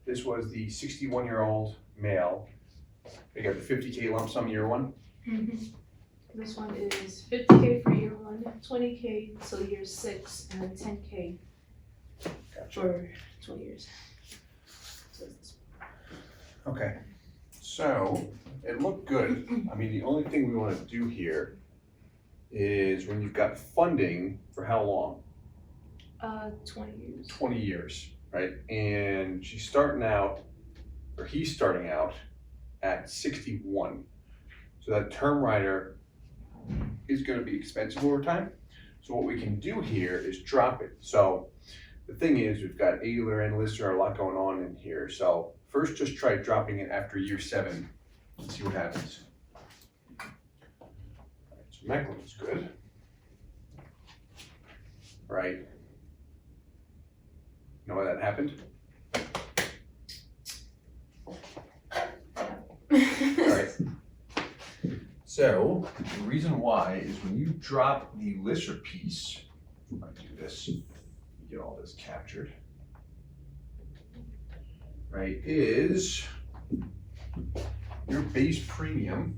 this was the 61-year-old male. They got the 50K lump sum year one. This one is 50K for year one, 20K till year 6, and then 10K for 20 years. So it's this one. Okay, so it looked good. I mean, the only thing we want to do here is when you've got funding for how long? 20 years. 20 years, right? And she's starting out, or he's starting out at 61. So that term rider is going to be expensive over time. So what we can do here is drop it. So the thing is, we've got Ayler and Lister, a lot going on in here. So first, just try dropping it after year 7 and see what happens. All right, so Mecklen's good. Right. Know why that happened? All right. So the reason why is when you drop the Lister piece, I do this, get all this captured, right, is your base premium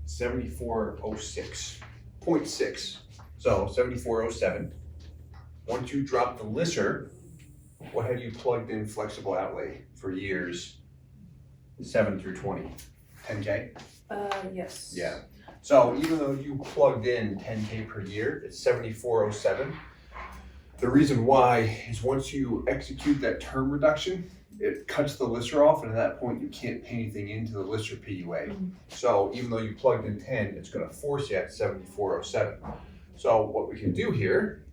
7406.6. So 7407. Once you drop the Lister, what have you plugged in flexible outlay for years 7 through 20? 10K? Yes. Yeah. So even though you plugged in 10K per year, it's 7407. The reason why is once you execute that term reduction, it cuts the Lister off, and at that point you can't pay anything into the Lister PUA. So even though you plugged in 10, it's going to force you at 7407. So what we can do here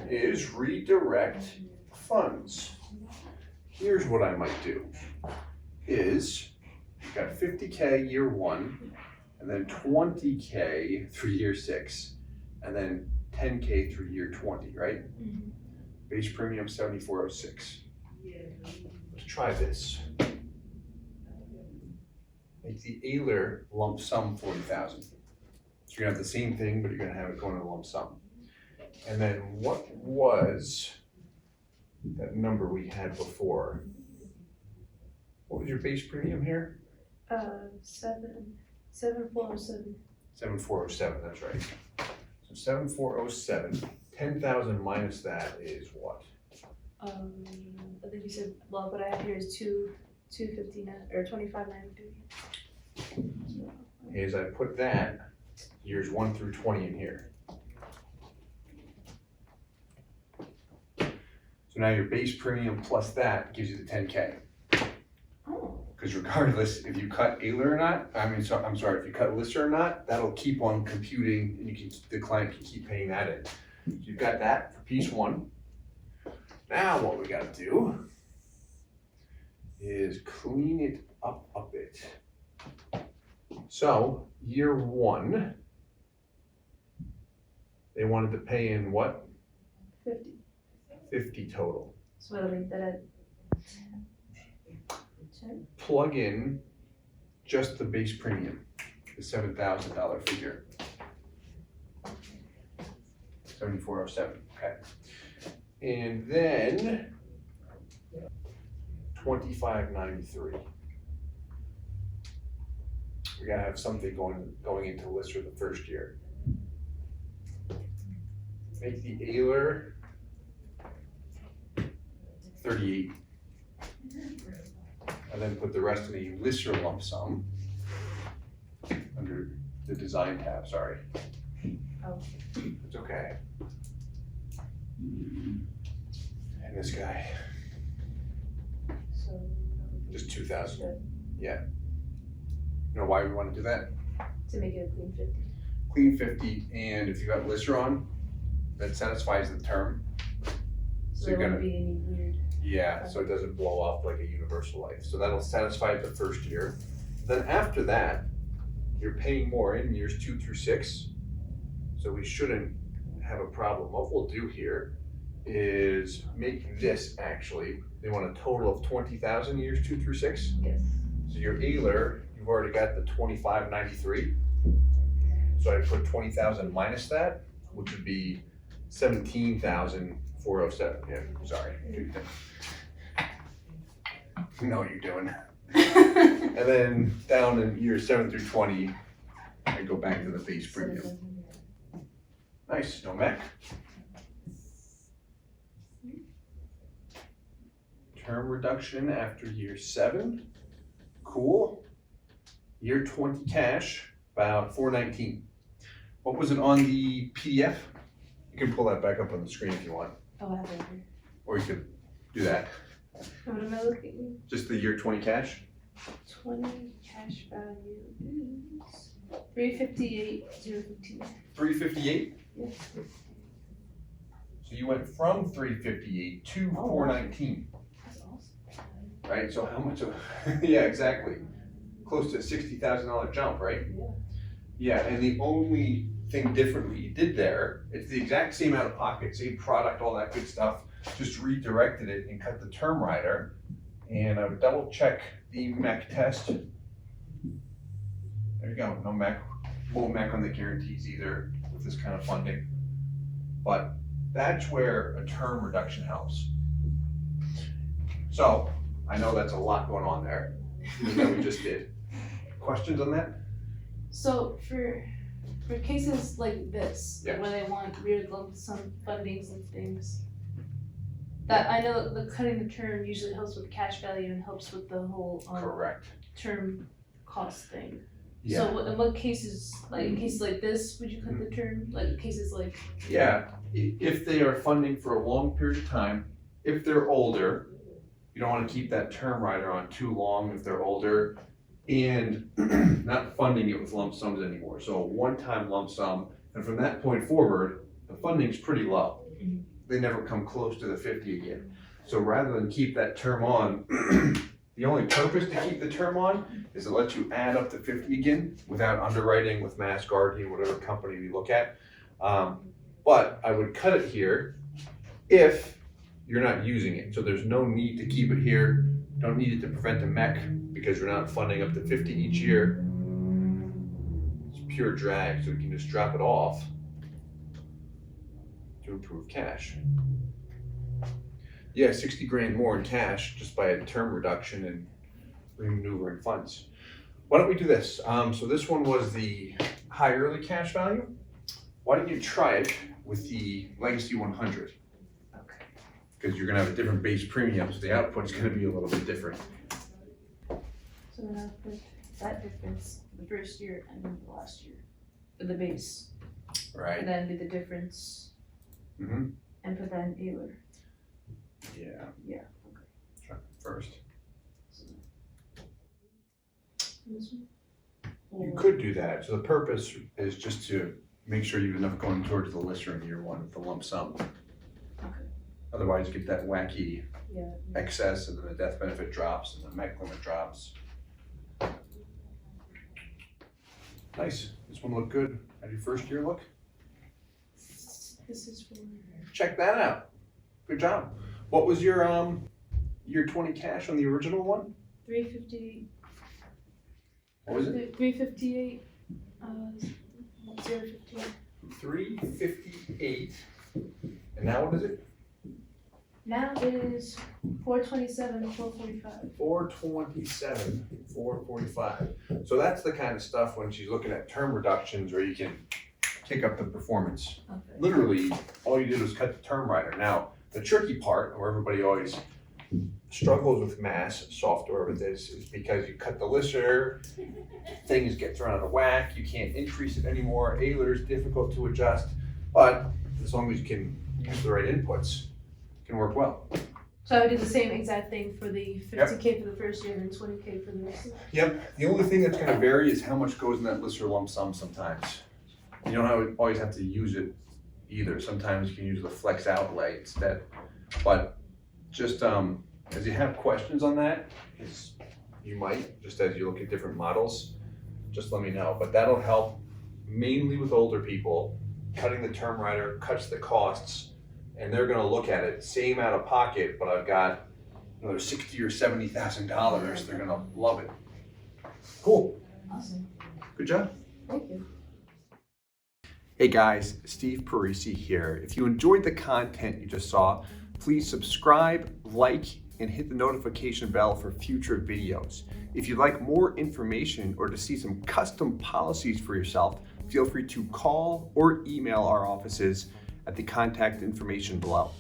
is redirect funds. Here's what I might do is you've got 50K year 1, and then 20K through year 6, and then 10K through year 20, right? Base premium 7406. Let's try this. Make the Ayler lump sum 40,000. So you're gonna have the same thing, but you're gonna have it going in a lump sum. And then what was that number we had before? What was your base premium here? 7407. 7407, that's right. So 7407, 10,000 minus that is what? I think you said, well, what I have here is 259 or 2593. Is I put that years 1 through 20 in here. So now your base premium plus that gives you the 10K. Oh. Because regardless if you cut Ayler or not, if you cut Lister or not, that'll keep on computing, and the client can keep paying that in. So you've got that for piece 1. Now what we gotta do is clean it up a bit. So year 1, they wanted to pay in what? 50. 50 total. So I'll leave that at 10. Plug in just the base premium, the $7,000 figure. 7407, okay. And then 2593. We gotta have something going into Lister the first year. Make the Ayler 38. And then put the rest in the Lister lump sum under the design tab, sorry. Oh. It's okay. And this guy, So just 2,000. Yeah. You know why we want to do that? to make it a clean 50. Clean 50, and if you got Lister on, that satisfies the term. So you're there gonna- won't be any weird. Yeah, so it doesn't blow up like a universal life. So that'll satisfy the first year. Then after that, you're paying more in years 2 through 6. So we shouldn't have a problem. What we'll do here is make this actually, they want a total of 20,000 years 2 through 6. Yes. So your Ayler, you've already got the 2593. So I put 20,000 minus that, which would be 17,407. Yeah, sorry. know what you're doing. And then down in years 7 through 20, I go back to the base premium. Nice, no mech. Term reduction after year 7, cool. Year 20 cash, about $419. What was it on the PDF? You can pull that back up on the screen if you want, Oh, I have it here. or you could do that. What am I looking? Just the year 20 cash? 20 cash value is 358,015. 358? Yeah. So you went from 358 to Oh, 419, That's awesome. right? So how much of, yeah, exactly. Close to a $60,000 jump, right? Yeah. Yeah, and the only thing differently you did there, it's the exact same out of pocket, same product, all that good stuff, just redirected it and cut the term rider. And I would double check the MEC test. There you go, no MEC, won't MEC on the guarantees either with this kind of funding. But that's where a term reduction helps. So, I know that's a lot going on there that we just did. Questions on that? So for cases like this, Yes. where they want weird lump sum fundings and things, that I know the cutting the term usually helps with cash value and helps with the whole Correct. term cost thing. Yeah. So in what cases, like in cases like this, would you cut the term? Like cases like Yeah, if they are funding for a long period of time, if they're older, you don't want to keep that term rider on too long if they're older, and not funding it with lump sums anymore. So a one-time lump sum, and from that point forward, the funding's pretty low. Mhm. They never come close to the 50 again. So rather than keep that term on, the only purpose to keep the term on is to let you add up to 50 again without underwriting with Mass Guardian, whatever company we look at. But I would cut it here if you're not using it. So there's no need to keep it here. Don't need it to prevent a MEC because you're not funding up to 50 each year. It's pure drag, so we can just drop it off to improve cash. Yeah, 60 grand more in cash just by a term reduction and remaneuvering funds. Why don't we do this? So this one was the high early cash value. Why don't you try it with the Legacy 100? okay. Because you're gonna have a different base premium, so the output's gonna be a little bit different. So then I'll put that difference for the first year and then the last year for the base. Right. And then do the difference Mm-hmm. and put that in Euler. Yeah. Yeah, okay. Try it first. So this one? You Or- could do that. So the purpose is just to make sure you have enough going towards the lister in year one with the lump sum. Okay. Otherwise, you get that wacky Yeah. excess, and then the death benefit drops, and the MEC limit drops. Nice. This one looked good. How'd your first year look? This is for Check that out. Good job. What was your year 20 cash on the original one? 358. What was it? 358. 058. 358. And now what is it? Now it is 427, 445. 427, 445. So that's the kind of stuff when she's looking at term reductions where you can kick up the performance. Okay. Literally, all you did was cut the term rider. Now, the tricky part, where everybody always struggles with mass software with this, is because you cut the lister, things get thrown out of whack, you can't increase it anymore, Euler's difficult to adjust, but as long as you can use the right inputs, it can work well. So I would do the same exact thing for the 50K for the first year and then 20K for the rest of it. Yep, the only thing that's gonna vary is how much goes in that lister lump sum sometimes. You don't always have to use it either. Sometimes you can use the flex outlay instead. But just as you have questions on that, as you might, just as you look at different models, just let me know. But that'll help mainly with older people. Cutting the term rider cuts the costs, and they're gonna look at it, same out of pocket, but I've got another $60,000 or $70,000. They're gonna love it. Cool, Awesome. good job. Thank you. Hey guys, Steve Parisi here. If you enjoyed the content you just saw, please subscribe, like, and hit the notification bell for future videos. If you'd like more information or to see some custom policies for yourself, feel free to call or email our offices at the contact information below.